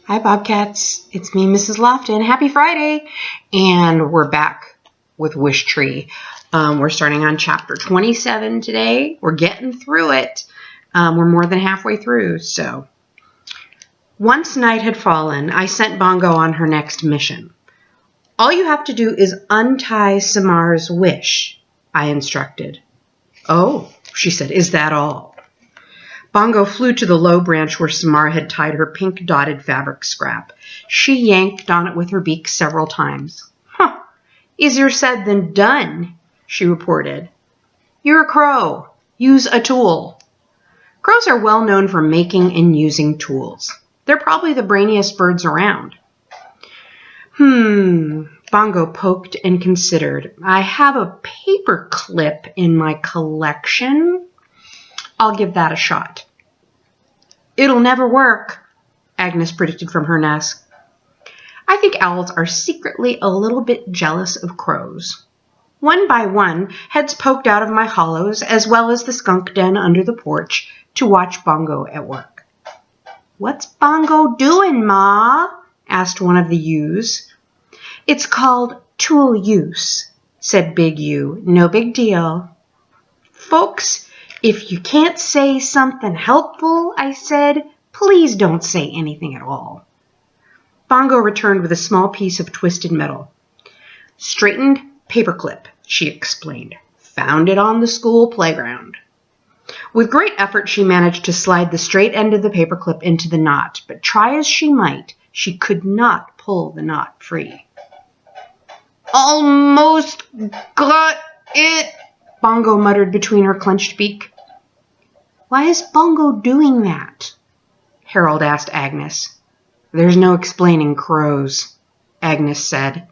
Hi, Bobcats. It's me, Mrs. Lofton. Happy Friday. And we're back with Wishtree. We're starting on chapter 27 today. We're getting through it. We're more than halfway through. So, once night had fallen, I sent Bongo on her next mission. All you have to do is untie Samar's wish, I instructed. Oh, she said, is that all? Bongo flew to the low branch where Samar had tied her pink-dotted fabric scrap. She yanked on it with her beak several times. Easier said than done, she reported. You're a crow. Use a tool. Crows are well known for making and using tools. They're probably the brainiest birds around. Bongo poked and considered. I have a paper clip in my collection. I'll give that a shot. It'll never work, Agnes predicted from her nest. I think owls are secretly a little bit jealous of crows. One by one, heads poked out of my hollows, as well as the skunk den under the porch, to watch Bongo at work. What's Bongo doing, Ma? Asked one of the ewes. It's called tool use, said Big Ewe. No big deal. Folks, if you can't say something helpful, I said, please don't say anything at all. Bongo returned with a small piece of twisted metal. Straightened paperclip, she explained. Found it on the school playground. With great effort, she managed to slide the straight end of the paperclip into the knot, but try as she might, she could not pull the knot free. Almost got it, Bongo muttered between her clenched beak. Why is Bongo doing that? Harold asked Agnes. There's no explaining crows, Agnes said.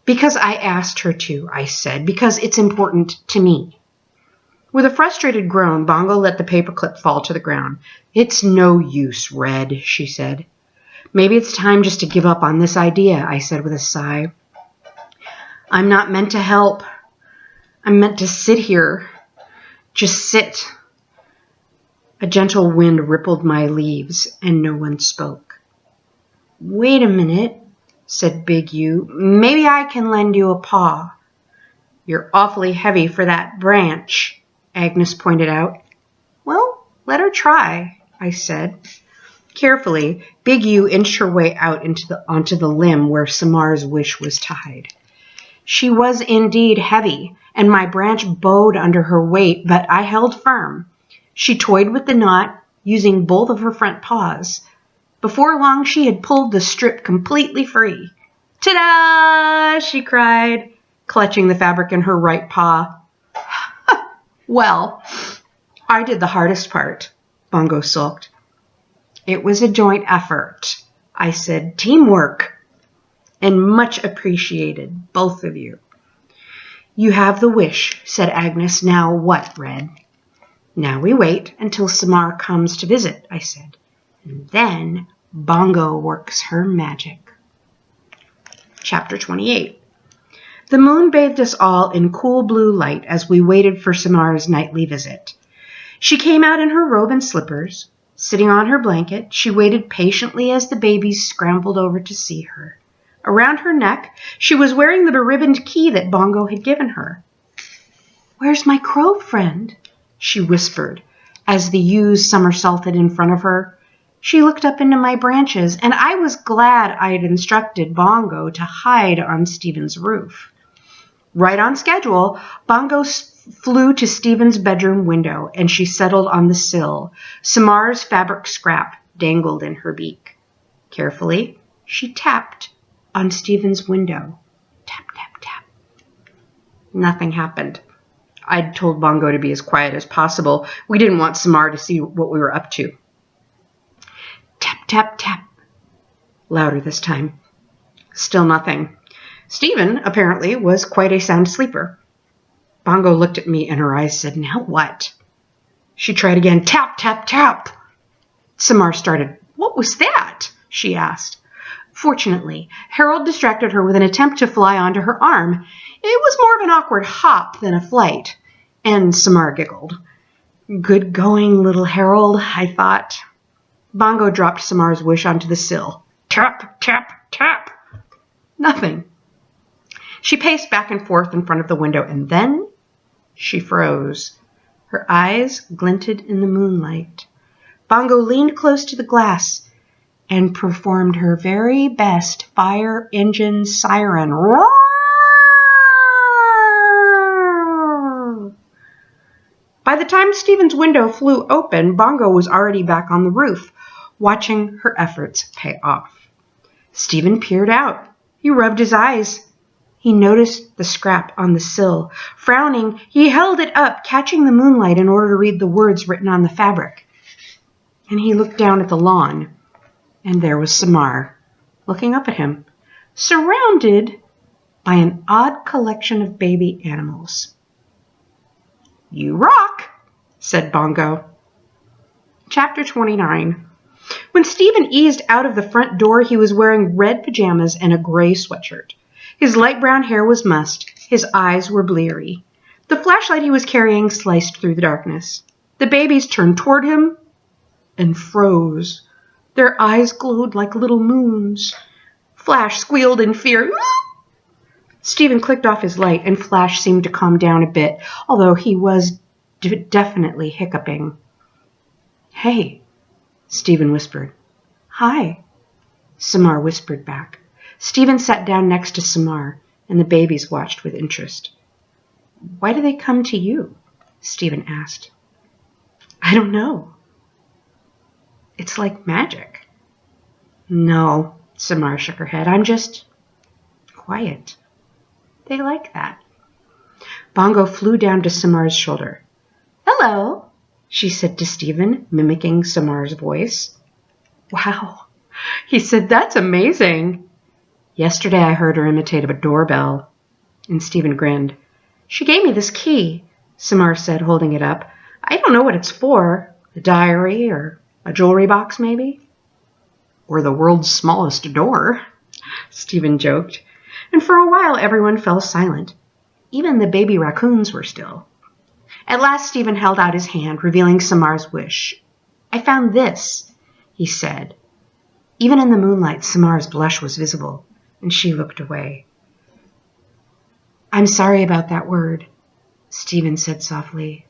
Because I asked her to, I said, because it's important to me. With a frustrated groan, Bongo let the paperclip fall to the ground. It's no use, Red, she said. Maybe it's time just to give up on this idea, I said with a sigh. I'm not meant to help. I'm meant to sit here. Just sit. A gentle wind rippled my leaves, and no one spoke. Wait a minute, said Big Ewe. Maybe I can lend you a paw. You're awfully heavy for that branch, Agnes pointed out. Well, let her try, I said. Carefully, Big Ewe inched her way out onto the limb where Samar's wish was tied. She was indeed heavy, and my branch bowed under her weight, but I held firm. She toyed with the knot, using both of her front paws. Before long, she had pulled the strip completely free. Ta-da! She cried, clutching the fabric in her right paw. Well, I did the hardest part, Bongo sulked. It was a joint effort, I said. Teamwork. And much appreciated, both of you. You have the wish, said Agnes. Now what, Red? Now we wait until Samar comes to visit, I said. And then Bongo works her magic. Chapter 28. The moon bathed us all in cool blue light as we waited for Samar's nightly visit. She came out in her robe and slippers. Sitting on her blanket, she waited patiently as the babies scrambled over to see her. Around her neck, she was wearing the beribboned key that Bongo had given her. Where's my crow friend? She whispered, as the ewes somersaulted in front of her. She looked up into my branches, and I was glad I had instructed Bongo to hide on Stephen's roof. Right on schedule, Bongo flew to Stephen's bedroom window, and she settled on the sill. Samar's fabric scrap dangled in her beak. Carefully, she tapped on Stephen's window. Tap, tap, tap. Nothing happened. I'd told Bongo to be as quiet as possible. We didn't want Samar to see what we were up to. Tap, tap, tap. Louder this time. Still nothing. Stephen, apparently, was quite a sound sleeper. Bongo looked at me and her eyes said, Now what? She tried again. Tap, tap, tap. Samar started. What was that? She asked. Fortunately, Harold distracted her with an attempt to fly onto her arm. It was more of an awkward hop than a flight, and Samar giggled. Good going, little Harold, I thought. Bongo dropped Samar's wish onto the sill. Tap, tap, tap. Nothing. She paced back and forth in front of the window, and then she froze. Her eyes glinted in the moonlight. Bongo leaned close to the glass and performed her very best fire engine siren. Roar! By the time Stephen's window flew open, Bongo was already back on the roof, watching her efforts pay off. Stephen peered out. He rubbed his eyes. He noticed the scrap on the sill. Frowning, he held it up, catching the moonlight in order to read the words written on the fabric. And he looked down at the lawn, and there was Samar, looking up at him, surrounded by an odd collection of baby animals. "You rock," said Bongo. Chapter 29. When Stephen eased out of the front door, he was wearing red pajamas and a gray sweatshirt. His light brown hair was mussed. His eyes were bleary. The flashlight he was carrying sliced through the darkness. The babies turned toward him and froze. Their eyes glowed like little moons. Flash squealed in fear. Stephen clicked off his light, and Flash seemed to calm down a bit, although he was definitely hiccuping. "Hey," Stephen whispered. "Hi," Samar whispered back. Stephen sat down next to Samar, and the babies watched with interest. "Why do they come to you?" Stephen asked. "I don't know. It's like magic." "No," Samar shook her head. "I'm just quiet. They like that." Bongo flew down to Samar's shoulder. "Hello," she said to Stephen, mimicking Samar's voice. "Wow," he said, "that's amazing." "Yesterday I heard her imitate a doorbell." And Stephen grinned. "She gave me this key," Samar said, holding it up. "I don't know what it's for. A diary or a jewelry box, maybe?" "Or the world's smallest door," Stephen joked. And for a while everyone fell silent. Even the baby raccoons were still. At last Stephen held out his hand, revealing Samar's wish. "I found this," he said. Even in the moonlight, Samar's blush was visible, and she looked away. "I'm sorry about that word," Stephen said softly.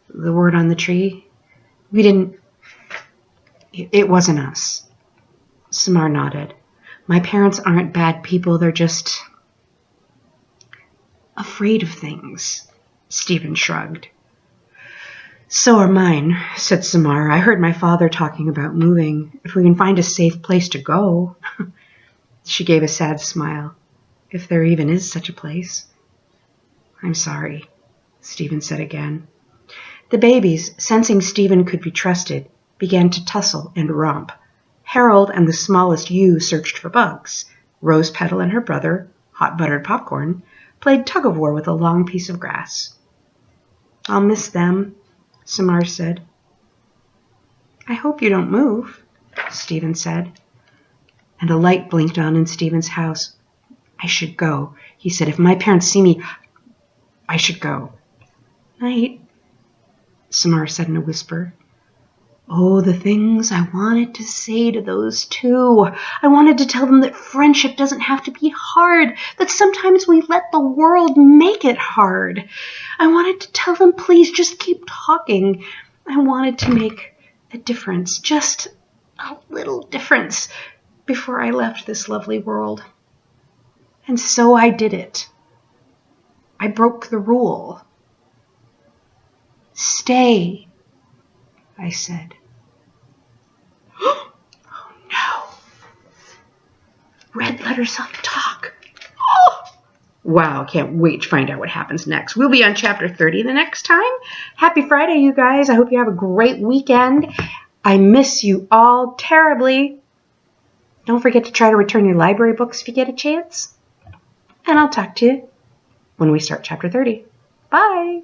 "The word on the tree? We didn't... It wasn't us." Samar nodded. "My parents aren't bad people, they're just afraid of things." Stephen shrugged. "So are mine," said Samar. "I heard my father talking about moving. If we can find a safe place to go." She gave a sad smile. "If there even is such a place." "I'm sorry," Stephen said again. The babies, sensing Stephen could be trusted, began to tussle and romp. Harold and the smallest ewe searched for bugs. Rose Petal and her brother, Hot Buttered Popcorn, played tug-of-war with a long piece of grass. "I'll miss them," Samar said. "I hope you don't move," Stephen said. And a light blinked on in Stephen's house. "I should go," he said. "If my parents see me, I should go." "Night," Samar said in a whisper. Oh, the things I wanted to say to those two. I wanted to tell them that friendship doesn't have to be hard, that sometimes we let the world make it hard. I wanted to tell them, please, just keep talking. I wanted to make a difference, just a little difference, before I left this lovely world. And so I did it. I broke the rule. "Stay," I said. Oh no. Red letters of talk. Oh. Wow, can't wait to find out what happens next. We'll be on chapter 30 the next time. Happy Friday, you guys. I hope you have a great weekend. I miss you all terribly. Don't forget to try to return your library books if you get a chance. And I'll talk to you when we start chapter 30. Bye.